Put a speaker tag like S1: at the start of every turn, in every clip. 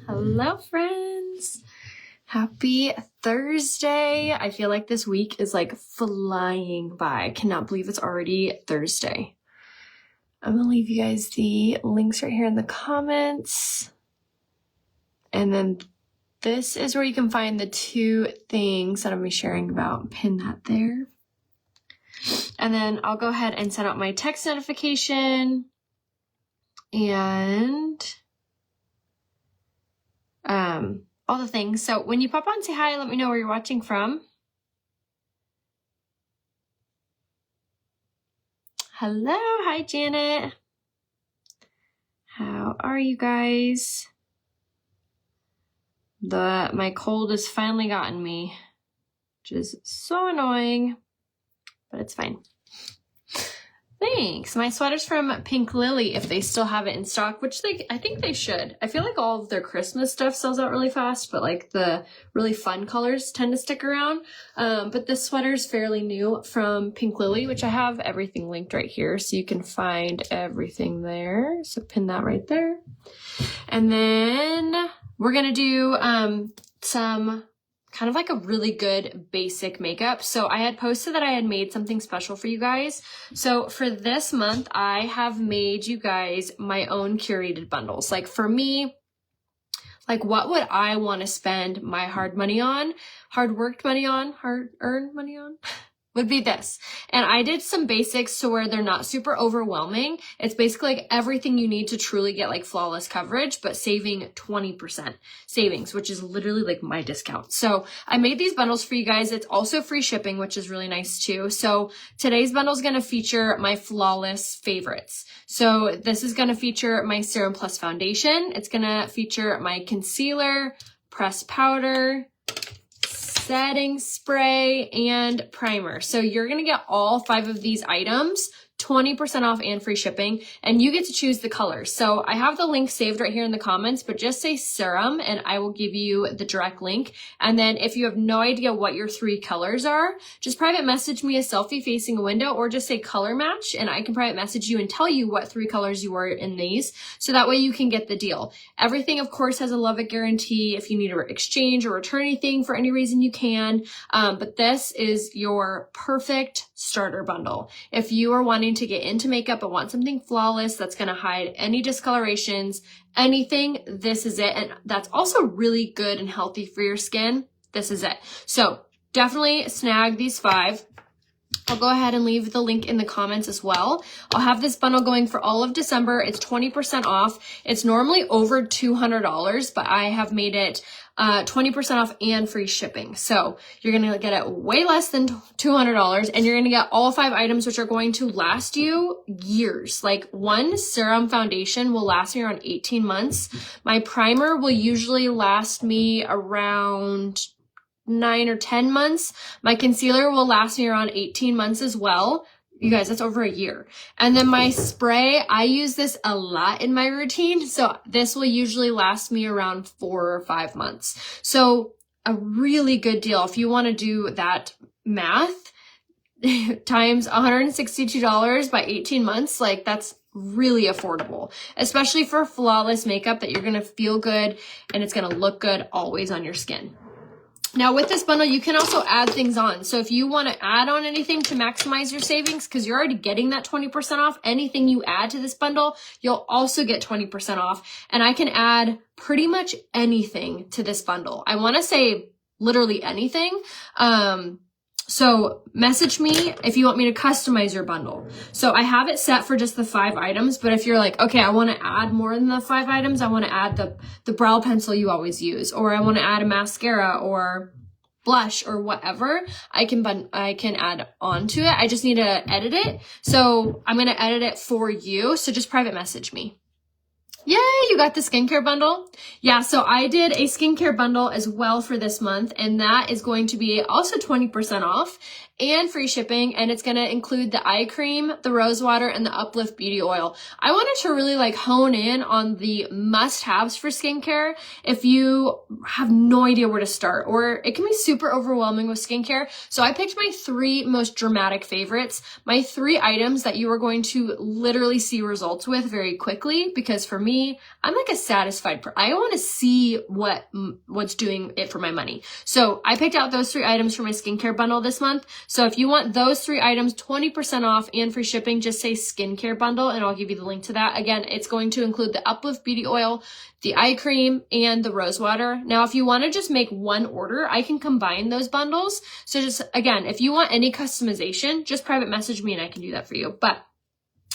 S1: Hello, friends. Happy Thursday. I feel like this week is like flying by. I cannot believe it's already Thursday. I'm going to leave you guys the links right here in the comments. And then this is where you can find the 2 things that I'm going to be sharing about. Pin that there. And then I'll go ahead and send out my text notification. And all the things. So when you pop on, say hi, let me know where you're watching from. Hello, hi Janet. How are you guys? My cold has finally gotten me, which is so annoying, but it's fine. Thanks. My sweater's from Pink Lily, if they still have it in stock, which I think they should. I feel like all of their Christmas stuff sells out really fast, but like the really fun colors tend to stick around. But this sweater's fairly new from Pink Lily, which I have everything linked right here, so you can find everything there. So pin that right there. And then we're gonna do some kind of like a really good basic makeup. So I had posted that I had made something special for you guys. So for this month, I have made you guys my own curated bundles. Like for me, like what would I want to spend my hard-earned money on, would be this. And I did some basics to where they're not super overwhelming. It's basically like everything you need to truly get like flawless coverage, but saving 20% savings, which is literally like my discount. So I made these bundles for you guys. It's also free shipping, which is really nice too. So today's bundle is going to feature my flawless favorites. So this is going to feature my Serum Plus foundation. It's going to feature my concealer, pressed powder, setting spray, and primer. So you're going to get all 5 of these items, 20% off and free shipping, and you get to choose the colors. So I have the link saved right here in the comments, but just say serum and I will give you the direct link. And then if you have no idea what your 3 colors are, just private message me a selfie facing a window or just say color match and I can private message you and tell you what 3 colors you are in these. So that way you can get the deal. Everything of course has a love it guarantee. If you need to exchange or return anything for any reason you can. But this is your perfect starter bundle. If you are wanting to get into makeup but want something flawless that's going to hide any discolorations, anything, this is it. And that's also really good and healthy for your skin. This is it. So definitely snag these 5. I'll go ahead and leave the link in the comments as well. I'll have this bundle going for all of December. It's 20% off. It's normally over $200, but I have made it 20% off and free shipping. So you're going to get it way less than $200 and you're going to get all 5 items, which are going to last you years. Like one serum foundation will last me around 18 months. My primer will usually last me around 9 or 10 months. My concealer will last me around 18 months as well. You guys, that's over a year. And then my spray, I use this a lot in my routine. So this will usually last me around 4 or 5 months. So a really good deal. If you want to do that math times $162 by 18 months, like that's really affordable, especially for flawless makeup that you're going to feel good and it's going to look good always on your skin. Now with this bundle, you can also add things on. So if you want to add on anything to maximize your savings, because you're already getting that 20% off, anything you add to this bundle, you'll also get 20% off. And I can add pretty much anything to this bundle. I want to say literally anything. So message me if you want me to customize your bundle. So I have it set for just the 5 items, but if you're like, okay, I want to add more than the 5 items, I want to add the brow pencil you always use, or I want to add a mascara or blush or whatever, I can add on to it. I just need to edit it. So I'm going to edit it for you. So just private message me. Yay, you got the skincare bundle? Yeah, so I did a skincare bundle as well for this month, and that is going to be also 20% off. and free shipping, and it's gonna include the eye cream, the rose water, and the Uplift Beauty Oil. I wanted to really like hone in on the must-haves for skincare if you have no idea where to start, or it can be super overwhelming with skincare. So I picked my 3 most dramatic favorites, my 3 items that you are going to literally see results with very quickly, because for me, I'm like a satisfied I want to see what's doing it for my money. So I picked out those 3 items for my skincare bundle this month. So if you want those 3 items, 20% off and free shipping, just say skincare bundle and I'll give you the link to that. Again, it's going to include the Uplift Beauty Oil, the eye cream, and the rose water. Now, if you want to just make one order, I can combine those bundles. So just, again, if you want any customization, just private message me and I can do that for you. But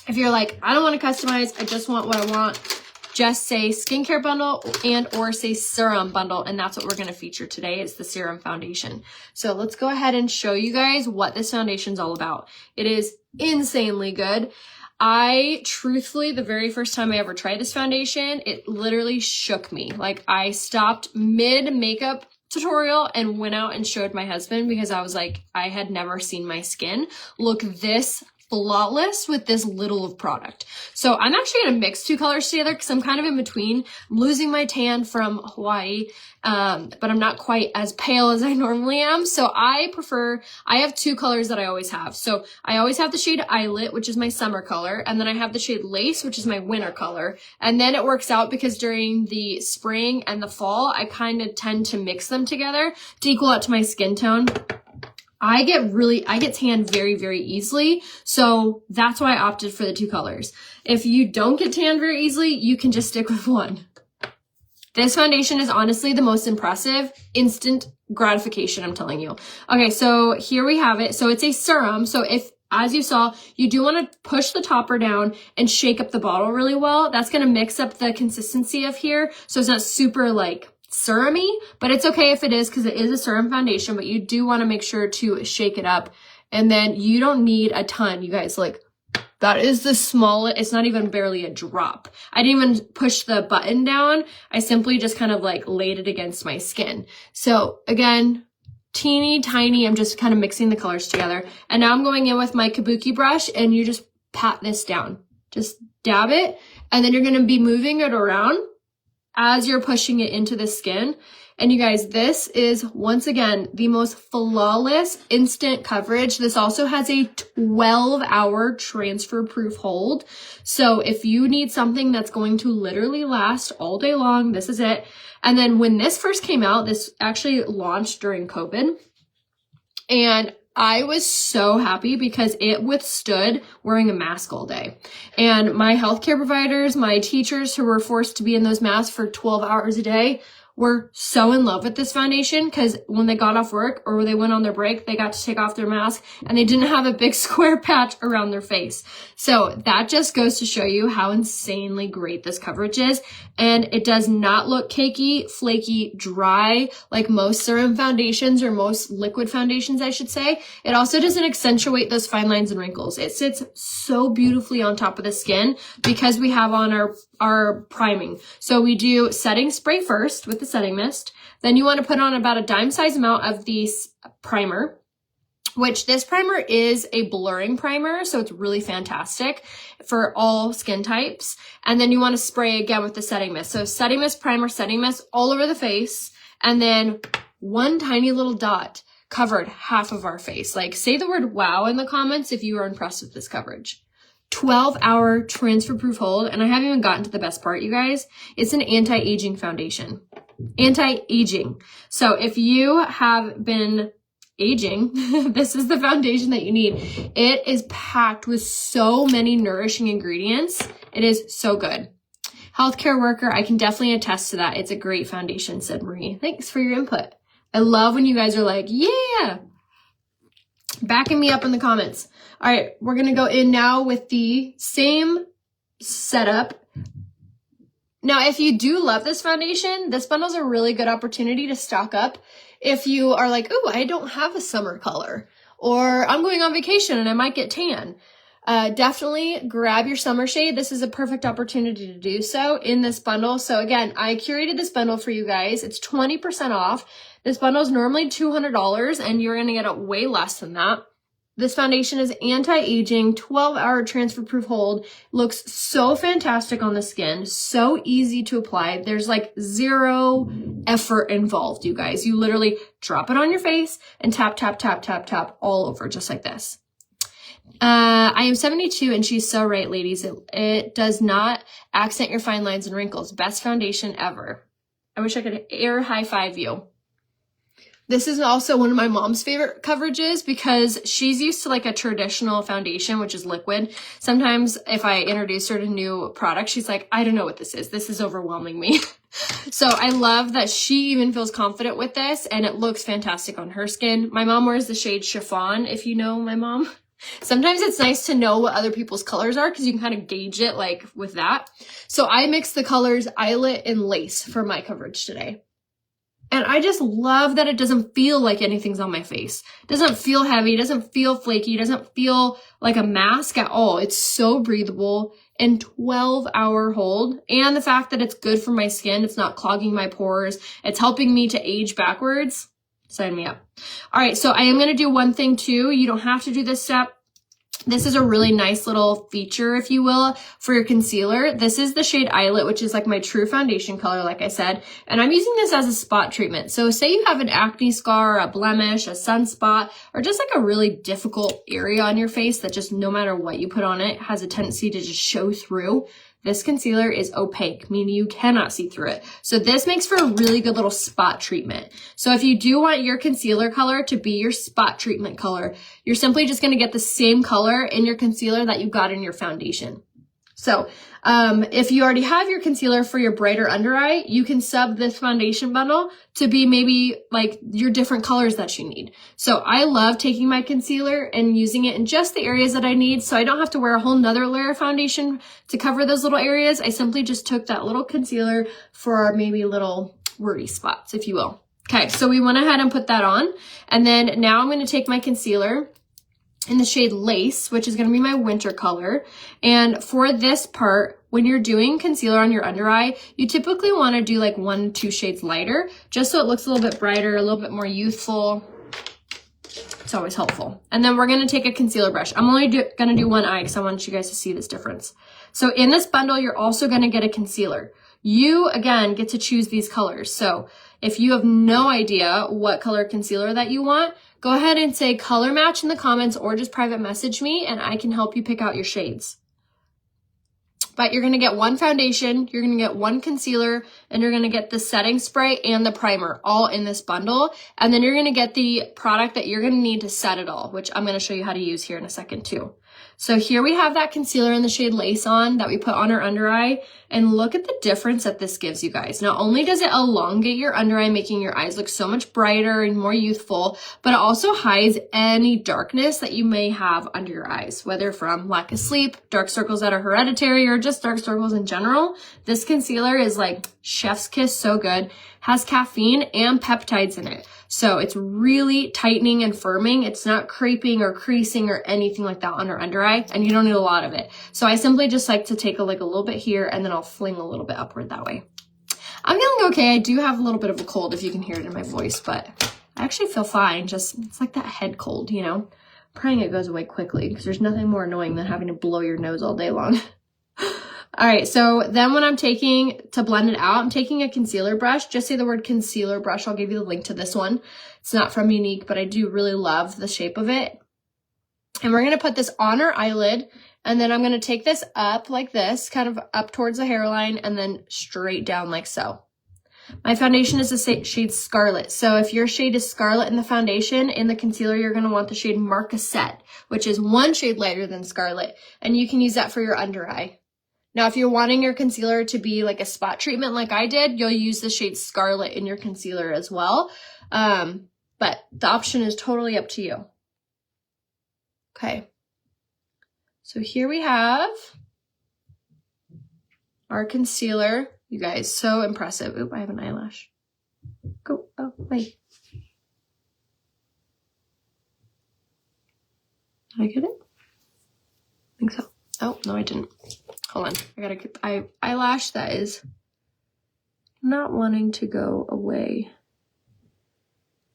S1: if you're like, I don't want to customize, I just want what I want, just say skincare bundle and or say serum bundle, and that's what we're going to feature today is the serum foundation. So let's go ahead and show you guys what this foundation is all about. It is insanely good. I truthfully, the very first time I ever tried this foundation, it literally shook me. Like I stopped mid makeup tutorial and went out and showed my husband because I was like, I had never seen my skin look this flawless with this little of product. So I'm actually going to mix 2 colors together because I'm kind of in between. I'm losing my tan from Hawaii, but I'm not quite as pale as I normally am. So I have 2 colors that I always have. So I always have the shade Eyelet, which is my summer color. And then I have the shade Lace, which is my winter color. And then it works out because during the spring and the fall, I kind of tend to mix them together to equal out to my skin tone. I get tan very, very easily. So that's why I opted for the 2 colors. If you don't get tan very easily, you can just stick with 1. This foundation is honestly the most impressive. Instant gratification, I'm telling you. Okay, so here we have it. So it's a serum. So if, as you saw, you do want to push the topper down and shake up the bottle really well. That's going to mix up the consistency of here. So it's not super like serum-y, but it's okay if it is because it is a serum foundation, but you do want to make sure to shake it up. And then you don't need a ton, you guys. Like that is the smallest, it's not even barely a drop. I didn't even push the button down. I simply just kind of like laid it against my skin. So again, teeny tiny, I'm just kind of mixing the colors together. And now I'm going in with my kabuki brush and you just pat this down. Just dab it. And then you're going to be moving it around as you're pushing it into the skin. And you guys, this is once again the most flawless instant coverage. This also has a 12-hour transfer proof hold. So if you need something that's going to literally last all day long, this is it. And then when this first came out, this actually launched during COVID. And I was so happy because it withstood wearing a mask all day. And my healthcare providers, my teachers who were forced to be in those masks for 12 hours a day were so in love with this foundation because when they got off work or they went on their break, they got to take off their mask and they didn't have a big square patch around their face. So that just goes to show you how insanely great this coverage is. And it does not look cakey, flaky, dry like most serum foundations or most liquid foundations, I should say. It also doesn't accentuate those fine lines and wrinkles. It sits so beautifully on top of the skin because we have on our priming. So we do setting spray first with the setting mist. Then you want to put on about a dime size amount of the primer, which this primer is a blurring primer. So it's really fantastic for all skin types. And then you want to spray again with the setting mist. So setting mist, primer, setting mist all over the face. And then one tiny little dot covered half of our face. Like say the word wow in the comments if you are impressed with this coverage. 12-hour transfer proof hold. And I haven't even gotten to the best part, you guys. It's an anti-aging foundation. Anti-aging. So if you have been aging, this is the foundation that you need. It is packed with so many nourishing ingredients. It is so good. Healthcare worker, I can definitely attest to that. It's a great foundation, said Marie. Thanks for your input. I love when you guys are like, yeah, backing me up in the comments. All right, we're going to go in now with the same setup. Now, if you do love this foundation, this bundle is a really good opportunity to stock up. If you are like, oh, I don't have a summer color, or I'm going on vacation and I might get tan, definitely grab your summer shade. This is a perfect opportunity to do so in this bundle. So again, I curated this bundle for you guys. It's 20% off. This bundle is normally $200 and you're going to get it way less than that. This foundation is anti-aging, 12-hour transfer-proof hold. Looks so fantastic on the skin, so easy to apply. There's like zero effort involved, you guys. You literally drop it on your face and tap, tap, tap, tap, tap all over just like this. I am 72 and she's so right, ladies. It does not accent your fine lines and wrinkles. Best foundation ever. I wish I could air high five you. This is also one of my mom's favorite coverages because she's used to like a traditional foundation, which is liquid. Sometimes if I introduce her to new products, she's like, I don't know what this is. This is overwhelming me. So I love that she even feels confident with this and it looks fantastic on her skin. My mom wears the shade Chiffon, if you know my mom. Sometimes it's nice to know what other people's colors are because you can kind of gauge it like with that. So I mixed the colors Eyelet and Lace for my coverage today. And I just love that it doesn't feel like anything's on my face. It doesn't feel heavy. It doesn't feel flaky. It doesn't feel like a mask at all. It's so breathable and 12-hour hold. And the fact that it's good for my skin. It's not clogging my pores. It's helping me to age backwards. Sign me up. All right, so I am going to do one thing too. You don't have to do this step. This is a really nice little feature, if you will, for your concealer. This is the shade Eyelet, which is like my true foundation color, like I said. And I'm using this as a spot treatment. So say you have an acne scar, a blemish, a sunspot, or just like a really difficult area on your face that just no matter what you put on it has a tendency to just show through. This concealer is opaque, meaning you cannot see through it. So this makes for a really good little spot treatment. So if you do want your concealer color to be your spot treatment color, you're simply just gonna get the same color in your concealer that you got in your foundation. So if you already have your concealer for your brighter under eye, you can sub this foundation bundle to be maybe like your different colors that you need. So I love taking my concealer and using it in just the areas that I need so I don't have to wear a whole nother layer of foundation to cover those little areas. I simply just took that little concealer for maybe little wordy spots, if you will. Okay, so we went ahead and put that on. And then now I'm going to take my concealer in the shade Lace, which is going to be my winter color. And for this part, when you're doing concealer on your under eye, you typically want to do like 1-2 shades lighter, just so it looks a little bit brighter, a little bit more youthful. It's always helpful. And then we're going to take a concealer brush. I'm only going to do one eye because I want you guys to see this difference. So in this bundle, you're also going to get a concealer. You, again, get to choose these colors. So if you have no idea what color concealer that you want, go ahead and say color match in the comments or just private message me and I can help you pick out your shades. But you're going to get one foundation, you're going to get one concealer, and you're going to get the setting spray and the primer all in this bundle. And then you're going to get the product that you're going to need to set it all, which I'm going to show you how to use here in a second too. So here we have that concealer in the shade Lace on that we put on our under eye. And look at the difference that this gives you guys. Not only does it elongate your under eye, making your eyes look so much brighter and more youthful, but it also hides any darkness that you may have under your eyes, whether from lack of sleep, dark circles that are hereditary, or just dark circles in general. This concealer is like chef's kiss, so good. Has caffeine and peptides in it. So it's really tightening and firming. It's not creping or creasing or anything like that on our under eye, and you don't need a lot of it. So I simply just like to take a little bit here and then I'll fling a little bit upward that way. I'm feeling okay. I do have a little bit of a cold if you can hear it in my voice, but I actually feel fine. Just, it's like that head cold, you know? Praying it goes away quickly because there's nothing more annoying than having to blow your nose all day long. All right, so then when I'm taking, to blend it out, I'm taking a concealer brush. Just say the word concealer brush. I'll give you the link to this one. It's not from Younique, but I do really love the shape of it. And we're going to put this on our eyelid, and then I'm going to take this up like this, kind of up towards the hairline, and then straight down like so. My foundation is the shade Scarlet. So if your shade is Scarlet in the foundation, in the concealer, you're going to want the shade Marquisette, which is one shade lighter than Scarlet. And you can use that for your under eye. Now, if you're wanting your concealer to be like a spot treatment like I did, you'll use the shade Scarlet in your concealer as well. But the option is totally up to you. Okay. So here we have our concealer. You guys, so impressive. Oop, I have an eyelash. Go. Oh, wait. Did I get it? I think so. Oh, no, I didn't. Hold on. I gotta keep eyelash that is not wanting to go away.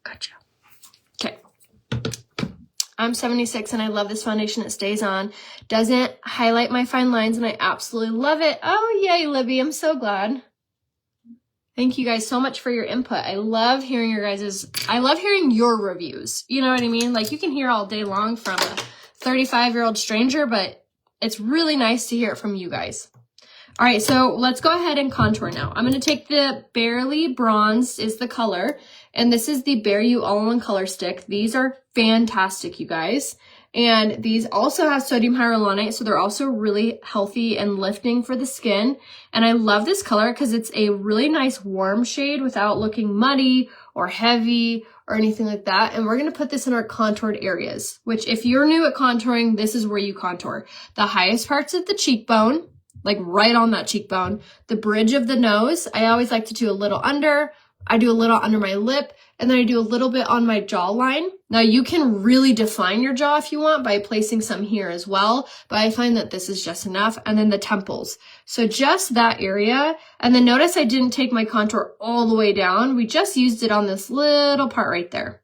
S1: Gotcha. Okay. I'm 76 and I love this foundation. It stays on. Doesn't highlight my fine lines and I absolutely love it. Oh, yay, Libby. I'm so glad. Thank you guys so much for your input. I love hearing I love hearing your reviews. You know what I mean? Like, you can hear all day long from a 35-year-old stranger, but it's really nice to hear it from you guys. All right, so let's go ahead and contour now. I'm going to take the Barely Bronze is the color, and this is the Bare You All-in-One Color Stick. These are fantastic, you guys. And these also have sodium hyaluronate, so they're also really healthy and lifting for the skin. And I love this color because it's a really nice warm shade without looking muddy or heavy or anything like that. And we're going to put this in our contoured areas, which if you're new at contouring, this is where you contour. The highest parts of the cheekbone, like right on that cheekbone, the bridge of the nose. I always like to do a little under. I do a little under my lip, and then I do a little bit on my jawline. Now you can really define your jaw if you want by placing some here as well, but I find that this is just enough. And then the temples. So just that area. And then notice I didn't take my contour all the way down. We just used it on this little part right there.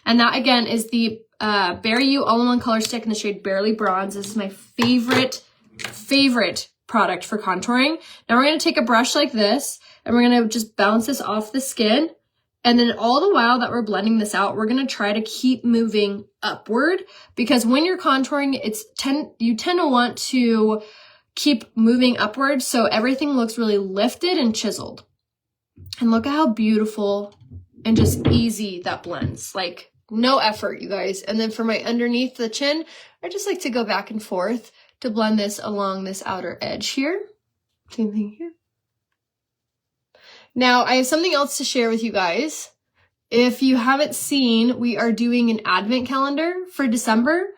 S1: And that again is the Bare You All-in-One Color Stick in the shade Barely Bronze. This is my favorite product for contouring. Now we're going to take a brush like this and we're going to just bounce this off the skin. And then all the while that we're blending this out, we're going to try to keep moving upward, because when you're contouring, you tend to want to keep moving upward so everything looks really lifted and chiseled. And look at how beautiful and just easy that blends. Like, no effort, you guys. And then for my underneath the chin, I just like to go back and forth to blend this along this outer edge here. Same thing here. Now, I have something else to share with you guys. If you haven't seen, we are doing an advent calendar for December.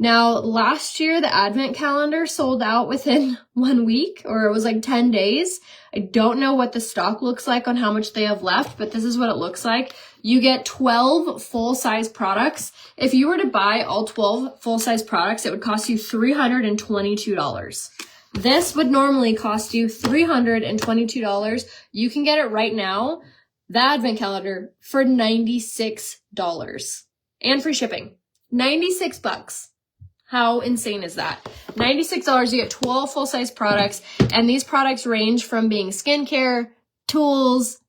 S1: Now, last year, the advent calendar sold out within 1 week, or it was like 10 days. I don't know what the stock looks like on how much they have left, but this is what it looks like. You get 12 full-size products. If you were to buy all 12 full-size products, it would cost you $322. This would normally cost you $322. You can get it right now, the advent calendar, for $96 and free shipping. 96 bucks. How insane is that? $96, you get 12 full-size products, and these products range from being skincare, tools,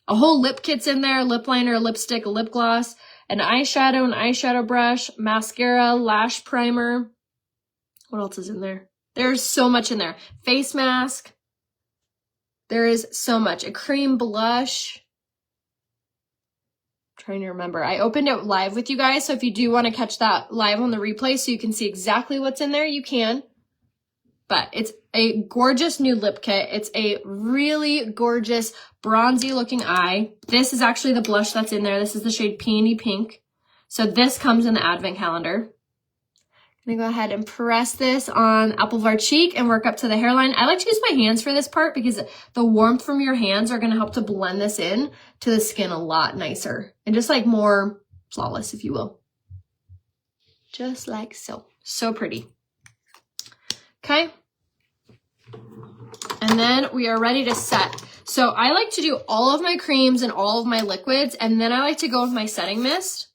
S1: a whole lip kit's in there, lip liner, lipstick, a lip gloss, an eyeshadow brush, mascara, lash primer. What else is in there? There's so much in there. Face mask. There is so much. A cream blush. I'm trying to remember. I opened it live with you guys, so if you do want to catch that live on the replay so you can see exactly what's in there, you can. But it's a gorgeous new lip kit. It's a really gorgeous bronzy looking eye. This is actually the blush that's in there. This is the shade Peony Pink. So this comes in the advent calendar. I'm gonna go ahead and press this on apple of our cheek and work up to the hairline. I like to use my hands for this part because the warmth from your hands are gonna help to blend this in to the skin a lot nicer and just like more flawless, if you will. Just like so. So pretty. Okay. And then we are ready to set. So I like to do all of my creams and all of my liquids, and then I like to go with my setting mist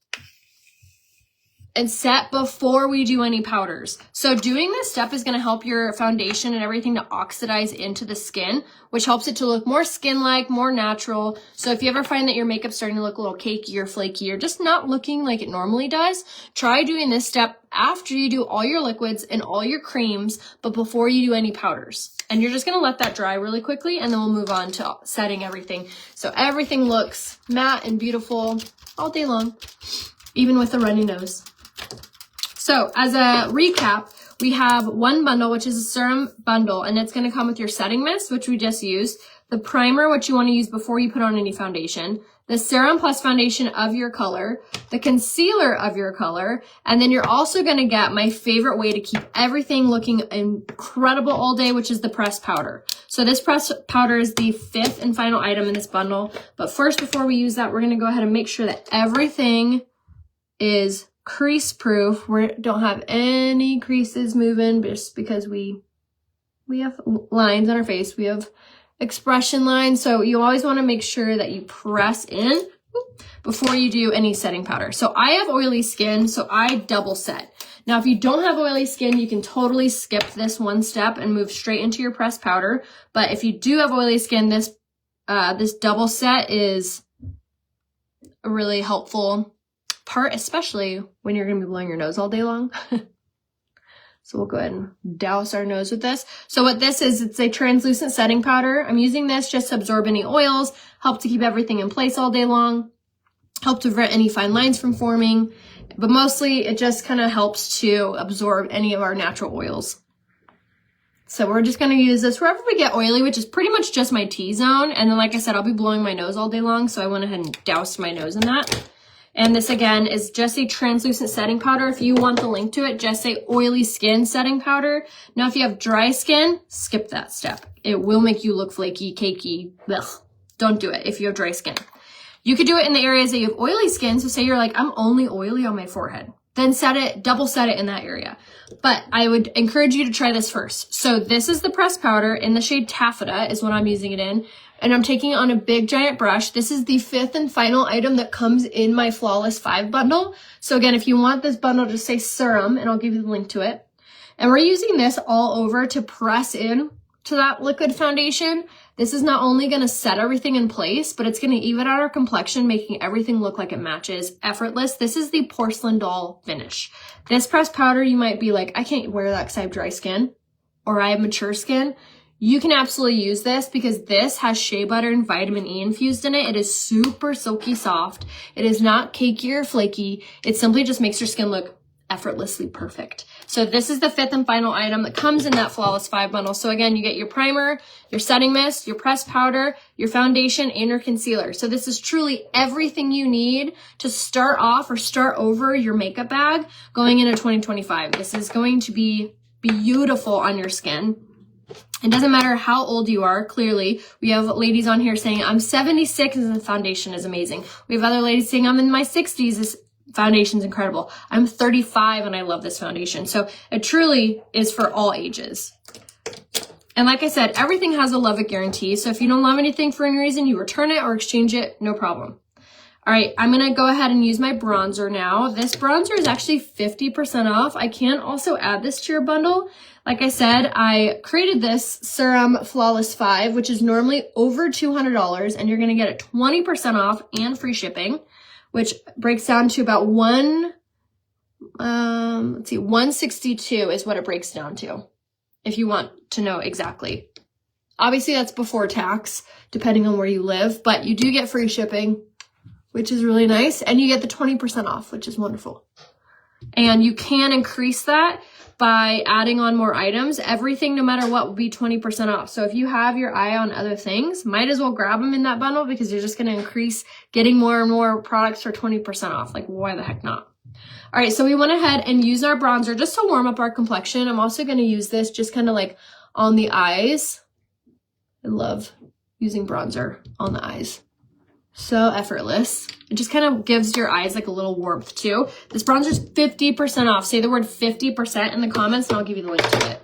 S1: and set before we do any powders. So doing this step is gonna help your foundation and everything to oxidize into the skin, which helps it to look more skin-like, more natural. So if you ever find that your makeup's starting to look a little cakey or flaky or just not looking like it normally does, try doing this step after you do all your liquids and all your creams, but before you do any powders. And you're just gonna let that dry really quickly, and then we'll move on to setting everything. So everything looks matte and beautiful all day long, even with a runny nose. So as a recap, we have one bundle, which is a serum bundle, and it's going to come with your setting mist, which we just used, the primer, which you want to use before you put on any foundation, the serum plus foundation of your color, the concealer of your color, and then you're also going to get my favorite way to keep everything looking incredible all day, which is the pressed powder. So this pressed powder is the 5th and final item in this bundle. But first, before we use that, we're going to go ahead and make sure that everything is crease proof. We don't have any creases moving just because we have lines on our face. We have expression lines. So you always want to make sure that you press in before you do any setting powder. So I have oily skin, so I double set. Now, if you don't have oily skin, you can totally skip this one step and move straight into your pressed powder. But if you do have oily skin, this double set is a really helpful part, especially when you're going to be blowing your nose all day long. So we'll go ahead and douse our nose with this. So what this is, it's a translucent setting powder. I'm using this just to absorb any oils, help to keep everything in place all day long, help to prevent any fine lines from forming. But mostly it just kind of helps to absorb any of our natural oils. So we're just going to use this wherever we get oily, which is pretty much just my T-zone. And then, like I said, I'll be blowing my nose all day long. So I went ahead and doused my nose in that. And this, again, is just a translucent setting powder. If you want the link to it, just say oily skin setting powder. Now, if you have dry skin, skip that step. It will make you look flaky, cakey. Ugh. Don't do it if you have dry skin. You could do it in the areas that you have oily skin. So say you're like, I'm only oily on my forehead. Then double set it in that area. But I would encourage you to try this first. So this is the pressed powder in the shade Taffeta is what I'm using it in. And I'm taking it on a big giant brush. This is the 5th and final item that comes in my Flawless 5 bundle. So again, if you want this bundle, just say serum and I'll give you the link to it. And we're using this all over to press in to that liquid foundation. This is not only going to set everything in place, but it's going to even out our complexion, making everything look like it matches. Effortless. This is the porcelain doll finish. This pressed powder, you might be like, I can't wear that because I have dry skin or I have mature skin. You can absolutely use this because this has shea butter and vitamin E infused in it. It is super silky soft. It is not cakey or flaky. It simply just makes your skin look effortlessly perfect. So this is the 5th and final item that comes in that Flawless 5 bundle. So again, you get your primer, your setting mist, your pressed powder, your foundation, and your concealer. So this is truly everything you need to start off or start over your makeup bag going into 2025. This is going to be beautiful on your skin. It doesn't matter how old you are, clearly. We have ladies on here saying, I'm 76 and the foundation is amazing. We have other ladies saying, I'm in my 60s, this foundation's incredible. I'm 35 and I love this foundation. So it truly is for all ages. And like I said, everything has a love it guarantee. So if you don't love anything for any reason, you return it or exchange it, no problem. All right, I'm going to go ahead and use my bronzer now. This bronzer is actually 50% off. I can also add this to your bundle. Like I said, I created this Serum Flawless 5, which is normally over $200, and you're going to get it 20% off and free shipping, which breaks down to about $162 is what it breaks down to, if you want to know exactly. Obviously, that's before tax, depending on where you live, but you do get free shipping, which is really nice, and you get the 20% off, which is wonderful. And you can increase that by adding on more items. Everything, no matter what, will be 20% off. So if you have your eye on other things, might as well grab them in that bundle because you're just going to increase getting more and more products for 20% off. Like, why the heck not? All right, so we went ahead and used our bronzer just to warm up our complexion. I'm also going to use this just kind of like on the eyes. I love using bronzer on the eyes. So effortless. It just kind of gives your eyes like a little warmth too. This bronzer is 50% off. Say the word 50% in the comments and I'll give you the link to it.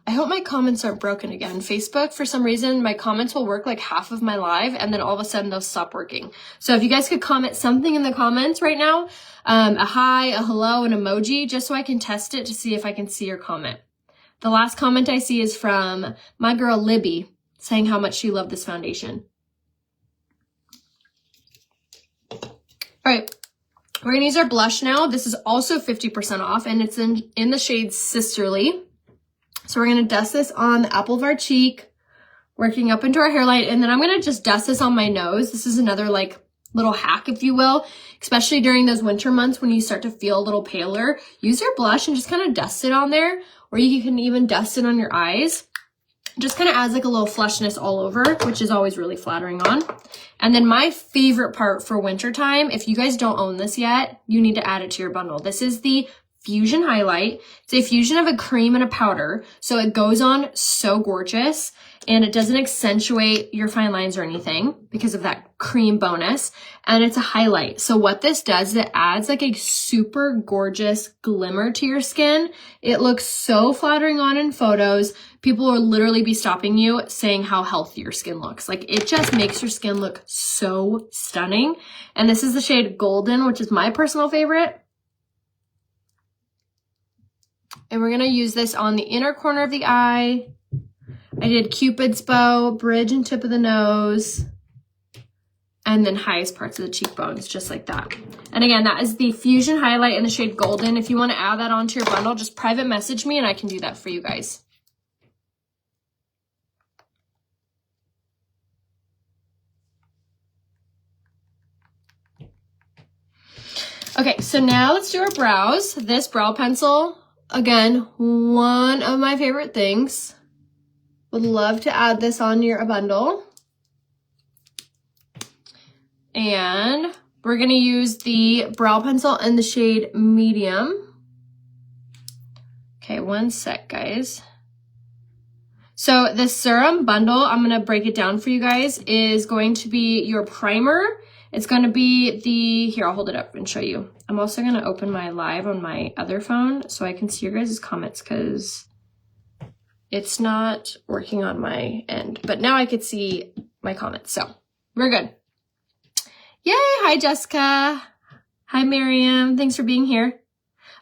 S1: I hope my comments aren't broken again. Facebook, for some reason, my comments will work like half of my live and then all of a sudden they'll stop working. So if you guys could comment something in the comments right now, a hi, a hello, an emoji, just so I can test it to see if I can see your comment. The last comment I see is from my girl Libby saying how much she loved this foundation. All right, we're gonna use our blush now. This is also 50% off and it's in the shade Sisterly. So we're gonna dust this on the apple of our cheek, working up into our hairline, and then I'm gonna just dust this on my nose. This is another like little hack, if you will, especially during those winter months when you start to feel a little paler. Use your blush and just kind of dust it on there, or you can even dust it on your eyes. Just kind of adds like a little flushness all over, which is always really flattering on. And then my favorite part for wintertime, if you guys don't own this yet, you need to add it to your bundle. This is the Fusion Highlight. It's a fusion of a cream and a powder. So it goes on so gorgeous and it doesn't accentuate your fine lines or anything because of that cream bonus. And it's a highlight. So what this does is it adds like a super gorgeous glimmer to your skin. It looks so flattering on in photos. People will literally be stopping you saying how healthy your skin looks. Like it just makes your skin look so stunning. And this is the shade Golden, which is my personal favorite. And we're going to use this on the inner corner of the eye. I did Cupid's bow, bridge and tip of the nose, and then highest parts of the cheekbones, just like that. And again, that is the Fusion Highlight in the shade Golden. If you want to add that onto your bundle, just private message me and I can do that for you guys. Okay, so now let's do our brows. This brow pencil, again, one of my favorite things. Would love to add this on your bundle. And we're going to use the brow pencil in the shade Medium. Okay, one sec, guys. So the serum bundle, I'm going to break it down for you guys, is going to be your primer. It's going to be the, here, I'll hold it up and show you. I'm also going to open my live on my other phone so I can see your guys' comments because it's not working on my end. But now I could see my comments, so we're good. Yay! Hi, Jessica. Hi, Miriam. Thanks for being here.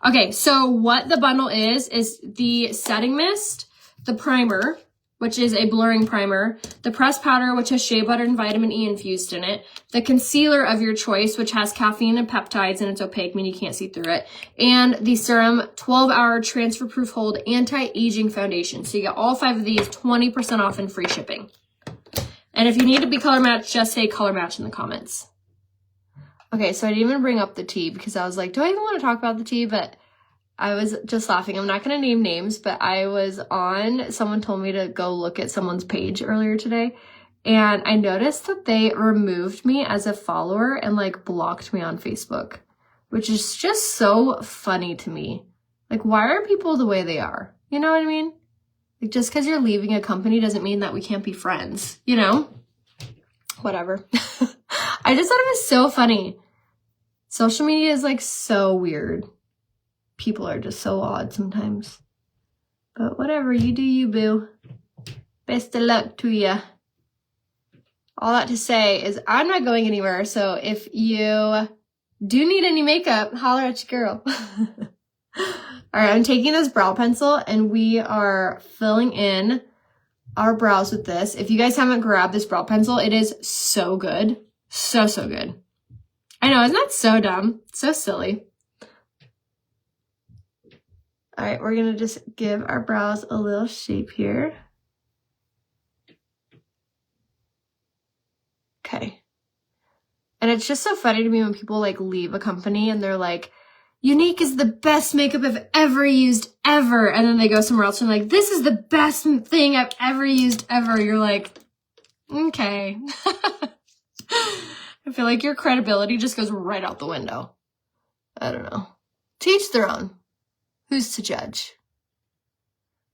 S1: Okay, so what the bundle is the setting mist, the primer, which is a blurring primer, the pressed powder, which has shea butter and vitamin E infused in it, the concealer of your choice, which has caffeine and peptides and it's opaque, meaning you can't see through it, and the serum 12-hour transfer-proof hold anti-aging foundation. So you get all 5 of these, 20% off and free shipping. And if you need to be color matched, just say color match in the comments. Okay, so I didn't even bring up the tea because I was like, do I even want to talk about the tea? But I was just laughing. I'm not going to name names, but I was on, someone told me to go look at someone's page earlier today. And I noticed that they removed me as a follower and like blocked me on Facebook, which is just so funny to me. Like, why are people the way they are? You know what I mean? Like, just because you're leaving a company doesn't mean that we can't be friends, you know? Whatever. I just thought it was so funny. Social media is like so weird. People are just so odd sometimes. But whatever, you do you, boo. Best of luck to ya. All that to say is I'm not going anywhere, so if you do need any makeup, holler at your girl. Alright, I'm taking this brow pencil and we are filling in our brows with this. If you guys haven't grabbed this brow pencil, it is so good. So, so good. I know, isn't that so dumb? So silly. All right, we're going to just give our brows a little shape here. Okay. And it's just so funny to me when people like leave a company and they're like, Younique is the best makeup I've ever used ever. And then they go somewhere else and like, this is the best thing I've ever used ever. You're like, okay. I feel like your credibility just goes right out the window. I don't know. To each their own. Who's to judge?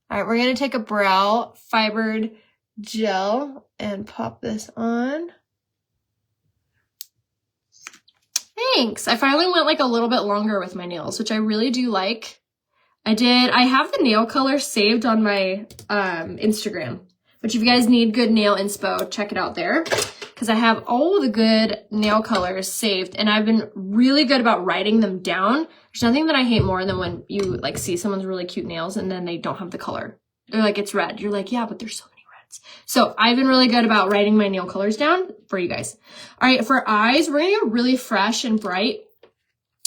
S1: All right, we're going to take a brow fibered gel and pop this on. Thanks. I finally went like a little bit longer with my nails, which I really do like. I have the nail color saved on my Instagram, which if you guys need good nail inspo, check it out there. Because I have all the good nail colors saved and I've been really good about writing them down. There's nothing that I hate more than when you like see someone's really cute nails and then they don't have the color. They're like, it's red. You're like, yeah, but there's so many reds. So I've been really good about writing my nail colors down for you guys. All right, for eyes, we're going to go really fresh and bright.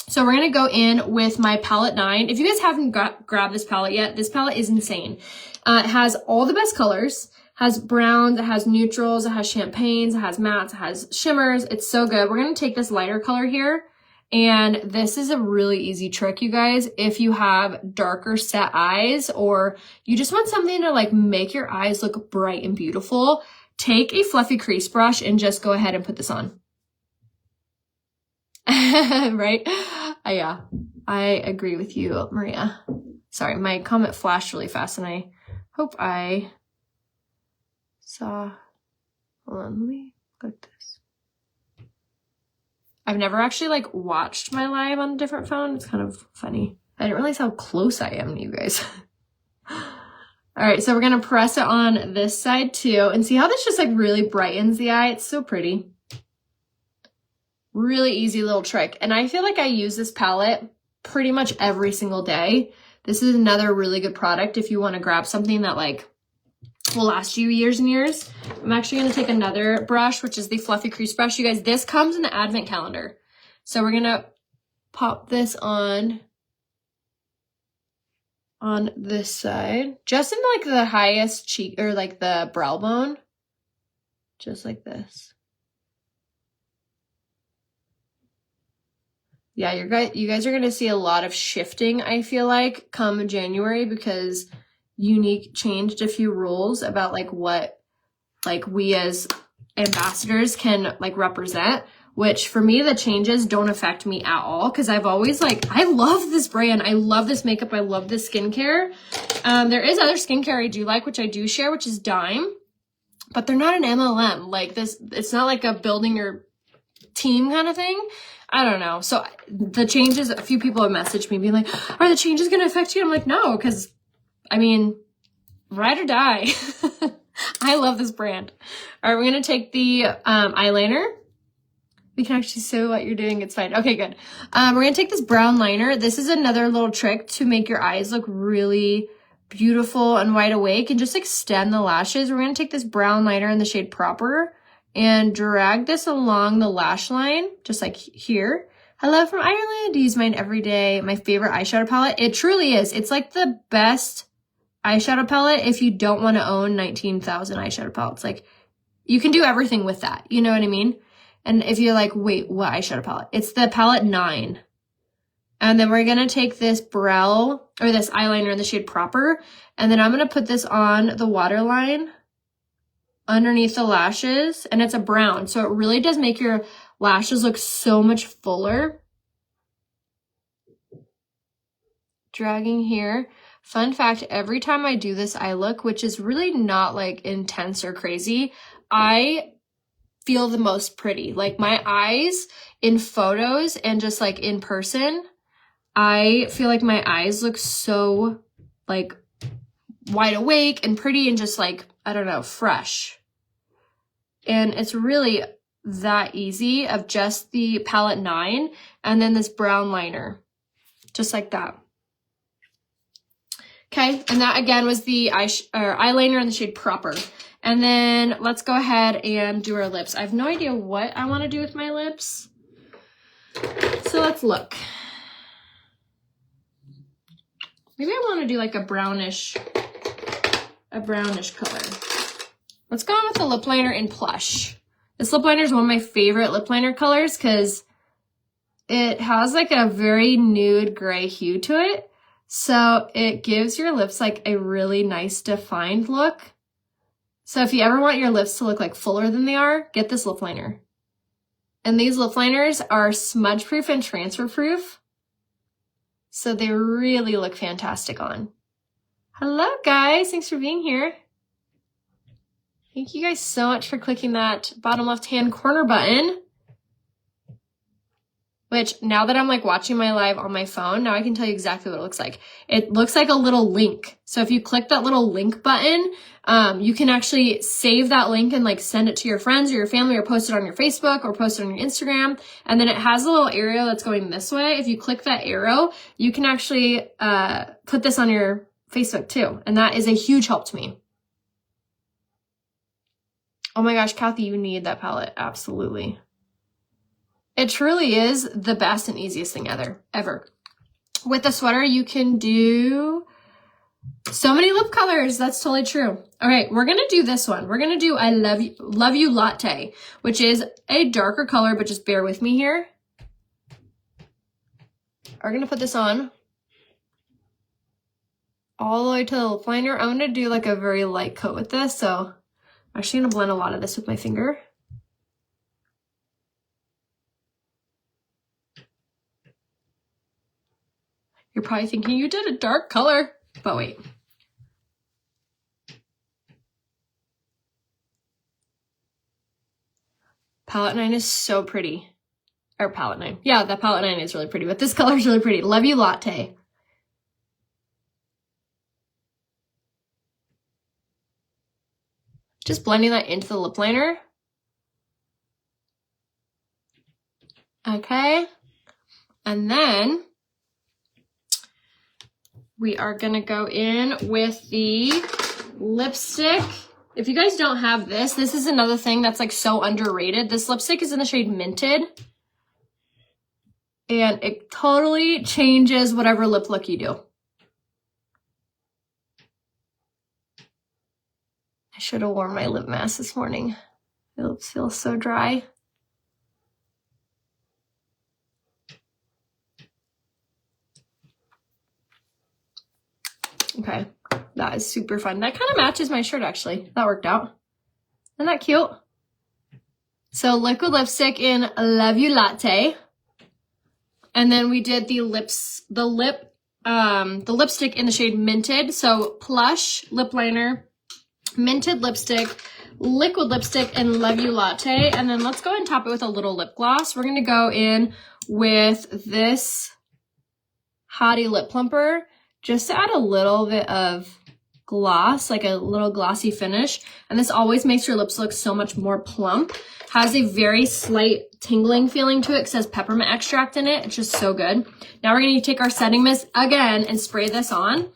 S1: So we're going to go in with my palette 9. If you guys haven't grabbed this palette yet, this palette is insane. It has all the best colors. Has browns, it has neutrals, it has champagnes, it has mattes, it has shimmers. It's so good. We're going to take this lighter color here. And this is a really easy trick, you guys. If you have darker set eyes or you just want something to like make your eyes look bright and beautiful, take a fluffy crease brush and just go ahead and put this on. Right? Yeah, I agree with you, Maria. Sorry, my comment flashed really fast and I hope I saw. Hold on, let me click this. I've never actually like watched my live on a different phone. It's kind of funny. I didn't realize how close I am to you guys. All right, so we're gonna press it on this side too and see how this just like really brightens the eye. It's so pretty. Really easy little trick. And I feel like I use this palette pretty much every single day. This is another really good product if you want to grab something that like will last you years and years. I'm actually going to take another brush, which is the Fluffy Crease brush. You guys, this comes in the advent calendar. So we're going to pop this on this side, just in like the highest cheek or like the brow bone, just like this. Yeah, you guys are going to see a lot of shifting, I feel like, come January because Younique changed a few rules about like what like we as ambassadors can like represent, which for me, the changes don't affect me at all because I've always like, I love this brand. I love this makeup. I love this skincare. There is other skincare I do like, which I do share, which is Dime, but they're not an MLM. Like this, it's not like a building your team kind of thing. I don't know. So the changes, a few people have messaged me being like, are the changes going to affect you? I'm like, no, because I mean, ride or die. I love this brand. All right, we're going to take the eyeliner. We can actually see what you're doing. It's fine. Okay, good. We're going to take this brown liner. This is another little trick to make your eyes look really beautiful and wide awake and just extend the lashes. We're going to take this brown liner in the shade Proper and drag this along the lash line, just like here. Hello from Ireland. I use mine every day. My favorite eyeshadow palette. It truly is. It's like the best eyeshadow palette if you don't want to own 19,000 eyeshadow palettes. Like, you can do everything with that. You know what I mean? And if you're like, wait, what eyeshadow palette? It's the palette 9. And then we're going to take this brow, or this eyeliner in the shade Proper, and then I'm going to put this on the waterline underneath the lashes, and it's a brown, so it really does make your lashes look so much fuller. Dragging here. Fun fact, every time I do this eye look, which is really not like intense or crazy, I feel the most pretty. Like my eyes in photos and just like in person, I feel like my eyes look so like wide awake and pretty and just like, I don't know, fresh. And it's really that easy of just the palette 9 and then this brown liner, just like that. Okay, and that again was the eyeliner in the shade Proper. And then let's go ahead and do our lips. I have no idea what I want to do with my lips. So let's look. Maybe I want to do like a brownish color. Let's go on with the lip liner in Plush. This lip liner is one of my favorite lip liner colors because it has like a very nude gray hue to it. So it gives your lips like a really nice defined look. So if you ever want your lips to look like fuller than they are, get this lip liner. And these lip liners are smudge proof and transfer proof. So they really look fantastic on. Hello guys, thanks for being here. Thank you guys so much for clicking that bottom left hand corner button. Which now that I'm like watching my live on my phone, now I can tell you exactly what it looks like. It looks like a little link. So if you click that little link button, you can actually save that link and like send it to your friends or your family or post it on your Facebook or post it on your Instagram. And then it has a little arrow that's going this way. If you click that arrow, you can actually put this on your Facebook too. And that is a huge help to me. Oh my gosh, Kathy, you need that palette. Absolutely. It truly is the best and easiest thing ever. With the sweater, you can do so many lip colors. That's totally true. All right, we're going to do this one. We're going to do I Love You Latte, which is a darker color, but just bear with me here. We're going to put this on all the way to the lip liner. I'm going to do like a very light coat with this, so I'm actually going to blend a lot of this with my finger. You're probably thinking you did a dark color, but wait. Palette 9 is so pretty. Or Palette 9. Yeah, that Palette 9 is really pretty, but this color is really pretty. Love You Latte. Just blending that into the lip liner. Okay. And then we are gonna go in with the lipstick. If you guys don't have this, this is another thing that's like so underrated. This lipstick is in the shade Minted. And it totally changes whatever lip look you do. I should have worn my lip mask this morning. My lips feel so dry. Okay, that is super fun. That kind of matches my shirt, actually. That worked out. Isn't that cute? So liquid lipstick in Love You Latte. And then we did the lipstick in the shade Minted. So Plush lip liner, Minted lipstick, liquid lipstick, and Love You Latte. And then let's go and top it with a little lip gloss. We're gonna go in with this Hottie Lip Plumper, just to add a little bit of gloss, like a little glossy finish. And this always makes your lips look so much more plump. Has a very slight tingling feeling to it. It says peppermint extract in it. It's just so good. Now we're going to take our setting mist again and spray this on.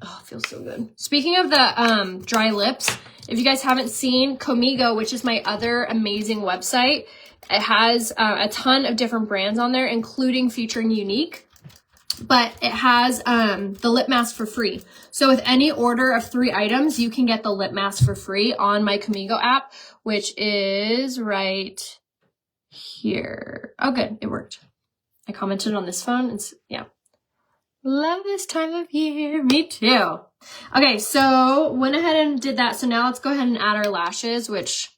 S1: Oh, it feels so good. Speaking of the dry lips, if you guys haven't seen Comigo, which is my other amazing website, it has a ton of different brands on there, including featuring Younique. But it has the lip mask for free. So with any order of 3 items, you can get the lip mask for free on my Comigo app, which is right here. Oh, good. It worked. I commented on this phone. It's, yeah. Love this time of year. Me too. Okay, so went ahead and did that. So now let's go ahead and add our lashes, which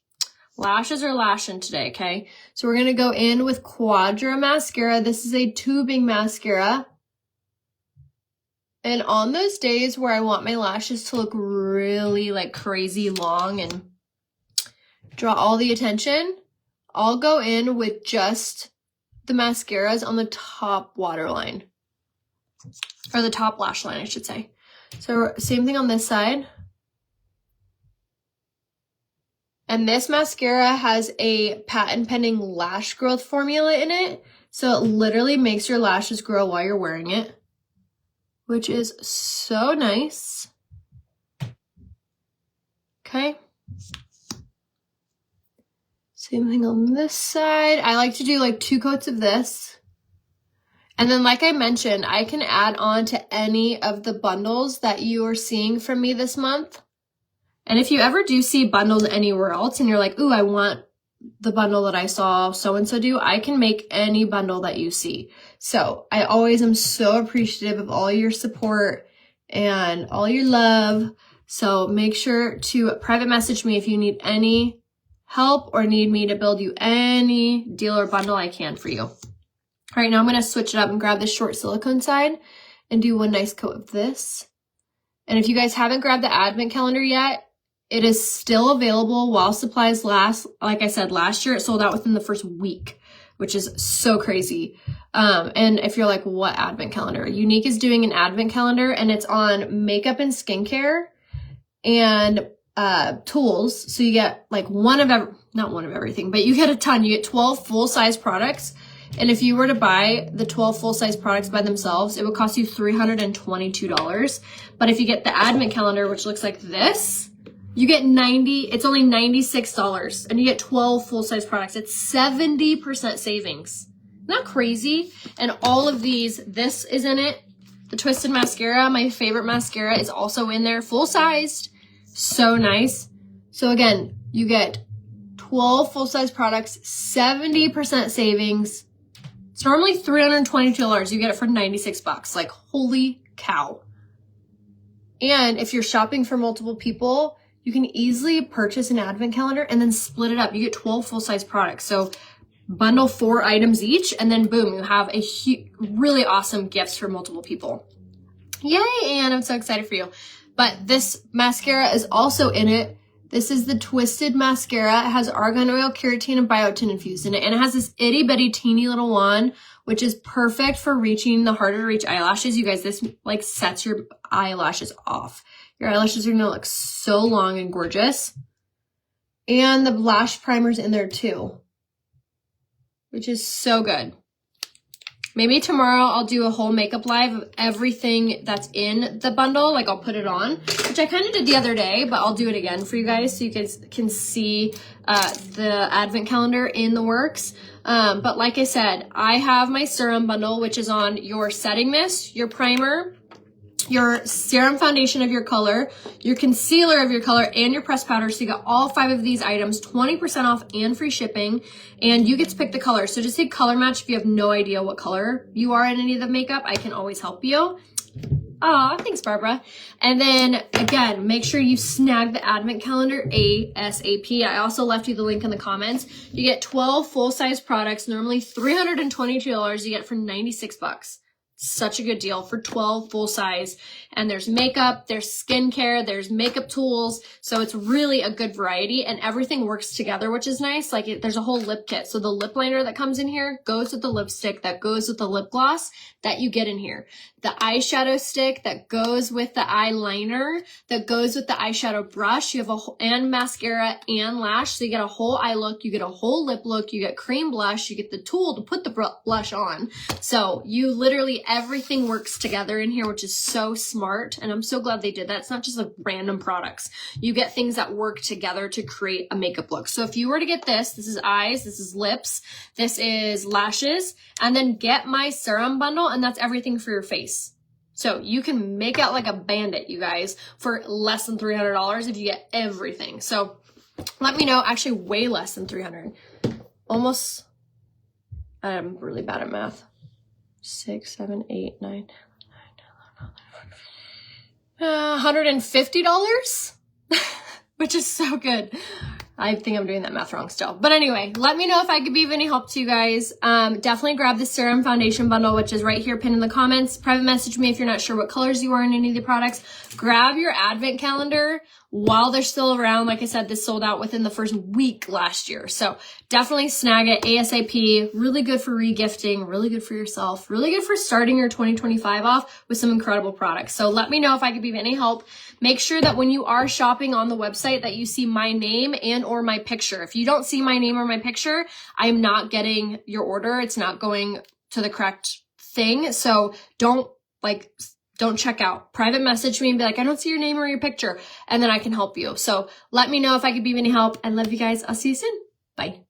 S1: lashes are lashing today, okay? So we're going to go in with Quadra Mascara. This is a tubing mascara. And on those days where I want my lashes to look really like crazy long and draw all the attention, I'll go in with just the mascaras on the top waterline. Or the top lash line, I should say. So same thing on this side. And this mascara has a patent pending lash growth formula in it. So it literally makes your lashes grow while you're wearing it, which is so nice. Okay. Same thing on this side. I like to do like 2 coats of this. And then like I mentioned, I can add on to any of the bundles that you are seeing from me this month. And if you ever do see bundles anywhere else and you're like, ooh, I want the bundle that I saw so-and-so do, I can make any bundle that you see. So I always am so appreciative of all your support and all your love. So make sure to private message me if you need any help or need me to build you any deal or bundle I can for you. All right, now I'm going to switch it up and grab this short silicone side and do one nice coat of this. And if you guys haven't grabbed the advent calendar yet, it is still available while supplies last. Like I said, last year it sold out within the first week, which is so crazy. And if you're like, what advent calendar? Younique is doing an advent calendar and it's on makeup and skincare and tools. So you get like not one of everything, but you get a ton. You get 12 full-size products. And if you were to buy the 12 full-size products by themselves, it would cost you $322. But if you get the advent calendar, which looks like this, you get it's only $96 and you get 12 full-size products. It's 70% savings. Isn't that crazy? And all of these, this is in it. The Twisted Mascara, my favorite mascara, is also in there, full-sized. So nice. So again, you get 12 full-size products, 70% savings. It's normally $322. You get it for $96. Like, holy cow. And if you're shopping for multiple people, you can easily purchase an advent calendar and then split it up. You get 12 full-size products. So bundle 4 items each, and then boom, you have a really awesome gifts for multiple people. Yay, Anne, I'm so excited for you. But this mascara is also in it. This is the Twisted Mascara. It has argan oil, keratin, and biotin infused in it. And it has this itty bitty teeny little wand, which is perfect for reaching the harder to reach eyelashes. You guys, this like sets your eyelashes off. Your eyelashes are gonna look so long and gorgeous. And the lash primer's in there too, which is so good. Maybe tomorrow I'll do a whole makeup live of everything that's in the bundle. Like I'll put it on, which I kind of did the other day, but I'll do it again for you guys so you guys can see the advent calendar in the works. But like I said, I have my serum bundle, which is on your setting mist, your primer, your serum foundation of your color, your concealer of your color, and your pressed powder. So you got all 5 of these items, 20% off and free shipping, and you get to pick the color. So just say color match if you have no idea what color you are in any of the makeup. I can always help you. Aw, thanks, Barbara. And then, again, make sure you snag the advent calendar ASAP. I also left you the link in the comments. You get 12 full-size products, normally $322. You get it for 96 bucks. Such a good deal for 12 full size. And there's makeup, there's skincare, there's makeup tools. So it's really a good variety and everything works together, which is nice. Like there's a whole lip kit. So the lip liner that comes in here goes with the lipstick that goes with the lip gloss that you get in here. The eyeshadow stick that goes with the eyeliner that goes with the eyeshadow brush. You have and mascara and lash. So you get a whole eye look, you get a whole lip look, you get cream blush, you get the tool to put the blush on. So you literally, everything works together in here, which is so smart. And I'm so glad they did that. It's not just like random products. You get things that work together to create a makeup look. So if you were to get this is eyes, this is lips, this is lashes, and then get my serum bundle, and that's everything for your face. So you can make out like a bandit, you guys, for less than $300 if you get everything. So let me know, actually way less than 300. Almost, I'm really bad at math. 6, 7, 8, 9, $150, which is so good. I think I'm doing that math wrong still. But anyway, let me know if I could be of any help to you guys. Definitely grab the serum foundation bundle, which is right here pinned in the comments. Private message me if you're not sure what colors you are in any of the products. Grab your advent calendar while they're still around. Like I said, this sold out within the first week last year. So definitely snag it ASAP. Really good for regifting, really good for yourself, really good for starting your 2025 off with some incredible products. So let me know if I could be of any help. Make sure that when you are shopping on the website that you see my name and or my picture. If you don't see my name or my picture, I'm not getting your order. It's not going to the correct thing. So don't check out. Private message me and be like, I don't see your name or your picture. And then I can help you. So let me know if I could be of any help. I love you guys. I'll see you soon. Bye.